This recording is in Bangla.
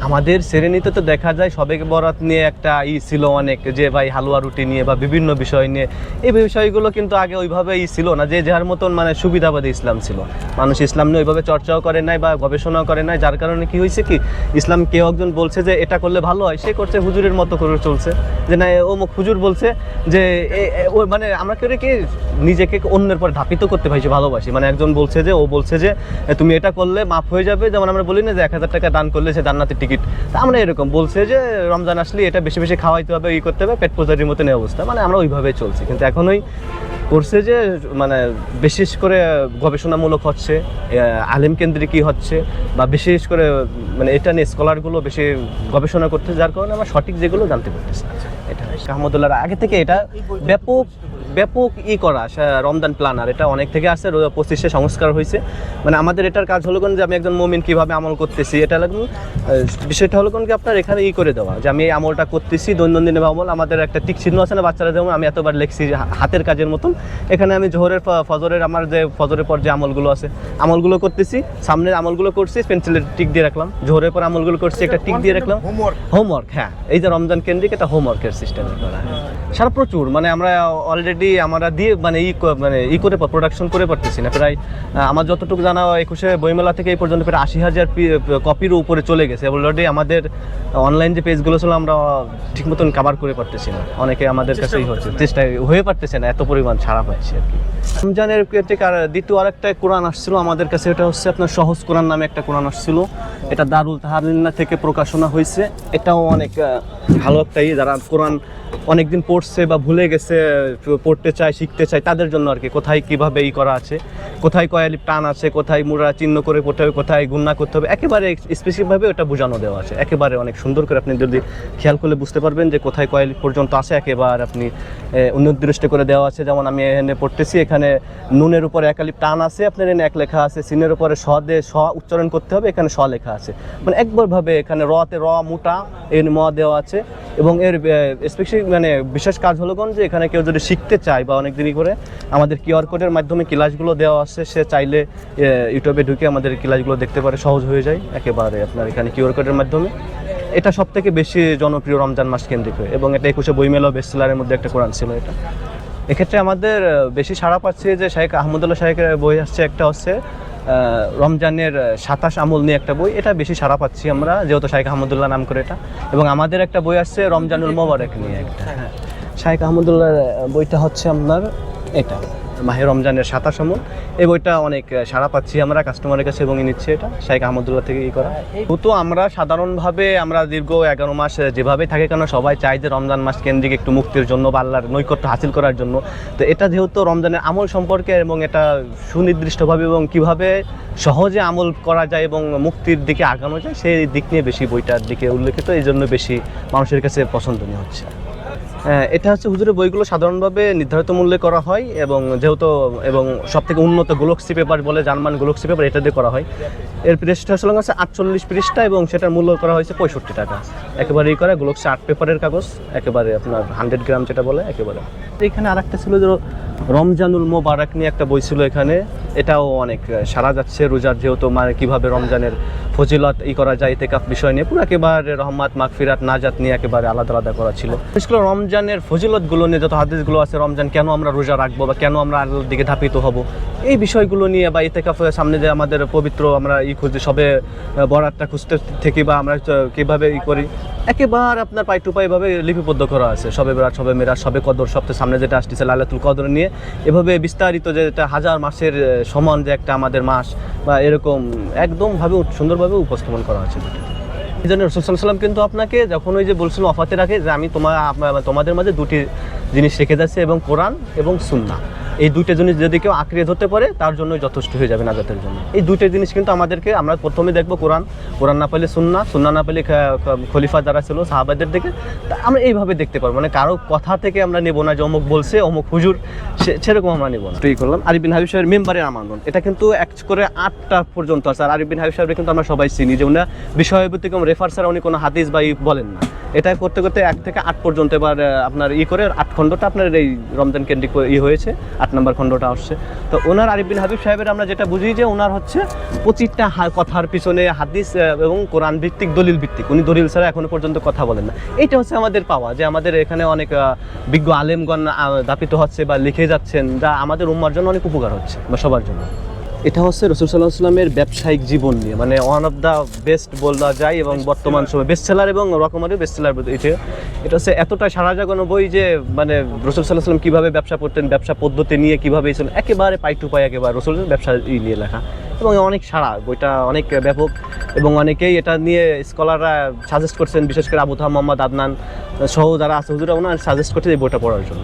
আমাদের শ্রেণীতে তো দেখা যায় সবে বরাত নিয়ে একটা ছিল অনেক, যে ভাই হালুয়া রুটি নিয়ে বা বিভিন্ন বিষয় নিয়ে। এই বিষয়গুলো কিন্তু আগে ওইভাবে ছিল না, যে যার মতন মানে সুবিধাবাদী ইসলাম ছিল। মানুষ ইসলাম নিয়ে ওইভাবে চর্চাও করে নাই বা গবেষণাও করে নাই, যার কারণে কি হয়েছে কি, ইসলাম কেউ একজন বলছে যে এটা করলে ভালো হয়, সে করছে হুজুরের মতো করে চলছে, যে না অমুক হুজুর বলছে যে মানে আমরা কেউ কি নিজেকে অন্যের পর ধাপিত করতে পারছি ভালোবাসি। মানে একজন বলছে যে, ও বলছে যে তুমি এটা করলে মাফ হয়ে যাবে, যেমন আমরা বলি না যে 1000 টাকা দান করলে সে জান্নাতের টিকিট, তা আমরা এরকম বলছে যে রমজান আসলে এটা বেশি বেশি খাওয়াইতে হবে, করতে হবে, পেট পূজারির মতন এই অবস্থা। মানে আমরা ওইভাবে চলছি, কিন্তু এখনই করছে যে মানে বিশেষ করে গবেষণামূলক হচ্ছে, আলেম কেন্দ্রিকই হচ্ছে, বা বিশেষ করে মানে এটা নিয়ে স্কলারগুলো বেশি গবেষণা করতে, যার কারণে আমরা সঠিক যেগুলো জানতে পারতেছি। এটা আহমদুল্লাহ আগে থেকে এটা ব্যাপক করা রমজান প্ল্যানার, এটা অনেক থেকে আসছে, 25-এ সংস্কার হয়েছে। মানে আমাদের এটার কাজ হলো কোন, যে আমি একজন মুমিন কীভাবে আমল করতেছি, এটা বিষয়টা হলো কোন কি আপনার এখানে করে দেওয়া, যে আমি এই আমলটা করতেছি দৈনন্দিন আমল। আমাদের একটা টিক চিহ্ন আছে না বাচ্চারা, যেমন আমি এতবার লিখছি হাতের কাজের মতন, এখানে আমি জোহরের ফজরের আমার যে ফজরের পর যে আমলগুলো আছে আমলগুলো করতেছি, সামনের আমলগুলো করছি পেন্সিলের টিক দিয়ে রাখলাম, জোহরের পর আমলগুলো করছি একটা টিক দিয়ে রাখলাম। হোমওয়ার্ক, হ্যাঁ, এই যে রমজান কেন্দ্রিক এটা হোমওয়ার্কের সিস্টেম করা সারা প্রচুর। মানে আমরা অলরেডি আমরা দিয়ে মানে করে প্রোডাকশন করে পারতেছি না। প্রায় আমার যতটুকু জানা 21শে বইমেলা থেকে এই পর্যন্ত প্রায় 80,000 কপির উপরে চলে গেছে। অলরেডি আমাদের অনলাইন যে পেজগুলো ছিল আমরা ঠিক মতন কভার করে পারতেছি না, অনেকে আমাদের কাছেই হচ্ছে, চেষ্টা হয়ে পারতেছে না, এত পরিমাণ ছাড়া পাচ্ছে আর কি। রমজানের দ্বিতীয় আরেকটা কোরআন আসছিল আমাদের কাছে, এটা হচ্ছে আপনার সহজ কোরআন নামে একটা কোরআন আসছিল, এটা দারুল তাহারিনা থেকে প্রকাশনা হয়েছে। এটাও অনেক ভালো একটা যারা কোরআন অনেকদিন পড়ছে বা ভুলে গেছে, পড়তে চায়, শিখতে চায়, তাদের জন্য আর কি। কোথায় কীভাবে করা আছে, কোথায় কয়ালিপ টান আছে, কোথায় মুরা চিহ্ন করে পড়তে হবে, কোথায় গুণনা করতে হবে, একেবারে স্পেসিফিকভাবে ওটা বোঝানো দেওয়া আছে, একেবারে অনেক সুন্দর করে। আপনি যদি খেয়াল করলে বুঝতে পারবেন যে কোথায় কয়ালিপ পর্যন্ত আছে, একেবারে আপনি নির্দিষ্ট করে দেওয়া আছে। যেমন আমি এখানে পড়তেছি, এখানে নুনের উপরে একালিপ টান আছে, আপনার এখানে এক লেখা আছে, সিনের উপরে স উচ্চারণ করতে হবে, এখানে স লেখা আছে। মানে একবারভাবে এখানে রতে র মোটা এর ম দেওয়া আছে। এবং এর স্পেশালি মানে বিশেষ কাজ হলো কোন, যে এখানে কেউ যদি শিখতে চায় বা অনেক দিনই করে আমাদের কিউআর কোডের মাধ্যমে ক্লাসগুলো দেওয়া আছে, সে চাইলে ইউটিউবে ঢুকে আমাদের ক্লাসগুলো দেখতে পারে, সহজ হয়ে যায় একেবারে আপনার এখানে কিউআর কোডের মাধ্যমে। এটা সব থেকে বেশি জনপ্রিয় রমজান মাস কেন্দ্রিক, এবং এটা 21শে বইমেলা বেস্টসেলারের মধ্যে একটা কোরআন ছিল। এটা এক্ষেত্রে আমাদের বেশি সাড়া পাচ্ছে যে শাইখ আহমদুল্লাহ শাইখের বই আসছে, একটা হচ্ছে রমজানের 27 আমল নিয়ে একটা বই, এটা বেশি সাড়া পাচ্ছি আমরা, যেহেতু শাইখ আহমদুল্লাহ নাম করে এটা। এবং আমাদের একটা বই আসছে রমজানুল মোবারক নিয়ে একটা, হ্যাঁ, শাইখ আহমদুল্লাহর বইটা হচ্ছে আপনার এটা মাহে রমজানের 27 আমল। এই বইটা অনেক সাড়া পাচ্ছি আমরা কাস্টমারের কাছে, এবং নিচ্ছে এটা শাইখ আহমদুল্লাহ থেকে করা। তো আমরা সাধারণভাবে আমরা দীর্ঘ 11 মাস যেভাবে থাকে কেন, সবাই চাই যে রমজান মাস কেন্দ্রিক একটু মুক্তির জন্য বা আল্লাহর নৈকট্য হাসিল করার জন্য। তো এটা যেহেতু রমজানের আমল সম্পর্কে, এবং এটা সুনির্দিষ্টভাবে এবং কিভাবে সহজে আমল করা যায় এবং মুক্তির দিকে আগানো যায়, সেই দিক নিয়ে বেশি বইটার দিকে উল্লেখিত, এই জন্য বেশি মানুষের কাছে পছন্দনীয় হচ্ছে। এটা হচ্ছে হুজুরের বইগুলো সাধারণভাবে নির্ধারিত মূল্যে করা হয়, এবং যেহেতু এবং সবথেকে উন্নত গ্যালাক্সি পেপার বলে, জার্মান গ্যালাক্সি পেপার, এটা দিয়ে করা হয়। এর পৃষ্ঠা আসলে আছে 48 পৃষ্ঠা, এবং সেটার মূল্য করা হয়েছে 65 টাকা। একেবারে করা গ্যালাক্সি আর্ট পেপারের কাগজ, একেবারে আপনার 100 গ্রাম যেটা বলে একেবারে। এখানে আরেকটা ছিল যে রমজানুল মোবারক নিয়ে একটা বই ছিল এখানে, এটাও অনেক সারা যাচ্ছে। রোজার যেহেতু মানে কীভাবে রমজানের ফজিলত করা যায়, ইতিকাফ বিষয় নিয়ে পুরো একেবারে রহমত মাগফিরাত নাজাত নিয়ে একেবারে আলাদা আলাদা করা ছিল। বিশেষ করে রমজানের ফজিলতগুলো নিয়ে যত হাদিসগুলো আছে, রমজান কেন আমরা রোজা রাখবো বা কেন আমরা আল্লাহর দিকে ধাপিত হব, এই বিষয়গুলো নিয়ে, বা ইতিকাফের সামনে যে আমাদের পবিত্র আমরা খুঁজছি, সবে বরাতটা খুঁজতে থেকে বা আমরা কীভাবে করি, একেবারে আপনার পাই টু পাইভাবে লিপিবদ্ধ করা আছে। সবে বরাত, সবে মেরাজ, সবে কদর, সবচেয়ে সামনে যেটা আসতেছে লাইলাতুল কদর নিয়ে, এভাবে বিস্তারিত যে এটা 1000 মাসের সমান যে একটা আমাদের মাস, বা এরকম একদমভাবে সুন্দরভাবে উপস্থাপন করা আছে। এই জন্য রাসূল সাল্লাল্লাহু আলাইহি ওয়াসাল্লাম কিন্তু আপনাকে যখন ওই যে বলছিল ওয়াফাতের আগে, যে আমি তোমাদের মাঝে দুটি জিনিস রেখে যাচ্ছি, এবং কোরআন এবং সুন্নাহ, এই দুইটা জিনিস যদি কেউ আঁকড়ে ধরতে পারে তার জন্যই যথেষ্ট হয়ে যাবে নাজাতের জন্য। এই দুইটা জিনিস কিন্তু আমাদেরকে, আমরা প্রথমে দেখবো কোরআন না পেলে সুন্নাহ না পেলে খলিফা যারা ছিল সাহাবাদের দিকে, আমরা এইভাবে দেখতে পারবো। মানে কারো কথা থেকে আমরা নেবো না যে অমুক বলছে, অমুক হুজুর, সেরকম আমরা নেবো না। এই করলাম আরিফ বিন হাবিব সাহেবের মেম্বারের আমন্ত্রণ, এটা কিন্তু এক করে 8টা পর্যন্ত আছে। আর আরিফ বিন হাবিব সাহেব কিন্তু আমরা সবাই চিনি যে উনি বিষয়ভিত্তিক রেফার ছাড়া উনি কোনো হাদিস বা বলেন না। এটা করতে করতে 1 থেকে 8 পর্যন্ত এবার আপনার করে 8 খণ্ডটা আপনার এই রমজান কেন্দ্রিক হয়েছে, 8 নম্বর খণ্ডটা আসছে। তো ওনার আরিফ বিন হাবিব সাহেবের আমরা যেটা বুঝি যে ওনার হচ্ছে প্রতিটা কথার পিছনে হাদিস এবং কোরআন ভিত্তিক, দলিল ভিত্তিক, উনি দলিল ছাড়া এখনো পর্যন্ত কথা বলেন না। এইটা হচ্ছে আমাদের পাওয়া, যে আমাদের এখানে অনেক বিজ্ঞ আলেমগণ দাপিত হচ্ছে বা লিখে যাচ্ছেন, যা আমাদের উম্মার জন্য অনেক উপকার হচ্ছে বা সবার জন্য। এটা হচ্ছে রাসূল সাল্লাল্লাহু আলাইহি ওয়াসাল্লামের ব্যবসায়িক জীবন নিয়ে, মানে ওয়ান অফ দ্য বেস্ট বলা যায়, এবং বর্তমান সময় বেস্ট সেলার এবং রকমারি বেস্ট সেলার। এটা হচ্ছে এতটা সারা জাগানো বই যে মানে রাসূল সাল্লাল্লাহু আলাইহি ওয়াসাল্লাম কীভাবে ব্যবসা করতেন, ব্যবসা পদ্ধতি নিয়ে কীভাবে ছিল, একেবারে পাই টু পাই একেবারে রাসূলের ব্যবসা নিয়ে লেখা, এবং অনেক সারা বইটা অনেক ব্যাপক, এবং অনেকেই এটা নিয়ে স্কলাররা সাজেস্ট করছেন, বিশেষ করে আবু তাহের মোহাম্মদ আদনান সহ যারা আছে হুজুরা, ওনারা সাজেস্ট করছে এই বইটা পড়ার জন্য।